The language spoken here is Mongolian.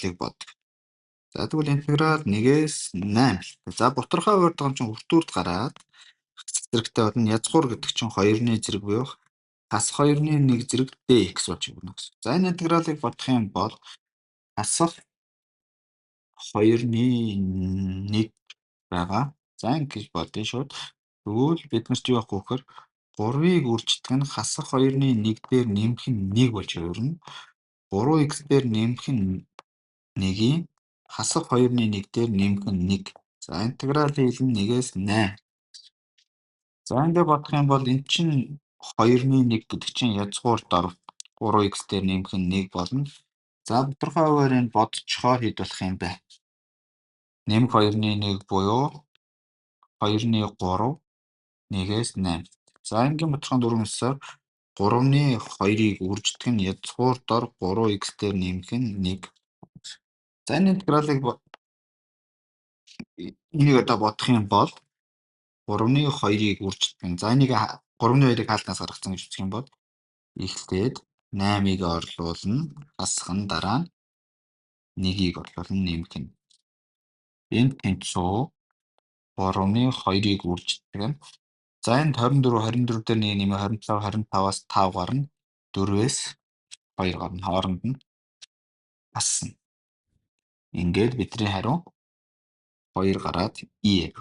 гурлыг боддог. За тэгвэл интеграл 1-ээс 8. За бутархай хуваарь байгаа чинь өртүүрт гараад хэсэг зэрэгтэй болно. Язгуур гэдэг чинь 2-ны зэрэг буюу хас 2-ны 1 зэрэг dx болж өгнө гэсэн. За энэ интегралыг бодох юм бол хасах 2-ны 1 байгаа. За ингэж бодъё шууд. Тэгвэл бид нарт юу авах вэ гэхээр 3-ыг үржих нь хасах 2-ны 1 дээр нэмэх нь 1 болж өөрнө. 3x дээр нэмэх нь 1-ийн хасах 2-ны 1 дээр нэмэх нь 1. За интегралын хэл нь 1-ээс 8. За ингээд бодох юм бол эн чинь 2-ны 1 гэдэг чинь язгуур дор 3x дээр нэмэх нь 1 болно. За бутархай хуваарийг бодцохоор хэд болох юм бэ? Нэмэх 2-ны 1 буюу 2-ны 3 1-ээс 8. За энгийн бутархайн дөрвөн хэсгээр 3-ны 2-ыг үржих нь язгуур дор 3x дээр нэмэх нь 1. За энэ интегралыг энийг одоо бодох юм бол 3-ны 2-ыг үржих нь. За энийг 3-ны 2-ыг хаалтнаас гаргасан гэж үзэх юм бол эхлээд 8-ыг орлуулна, хасах нь дараа нь 1-ийг орлуулна, нэмэх нь. Энд тэнцүү 3-ны 2-ыг үржих нь. За энд 24 дээр 1 нэмээ 25, 25-аас 5 гарна, 4-ээс 2 гарна, хооронд нь хасна. Ингээд бидний хариу 2 гараад E.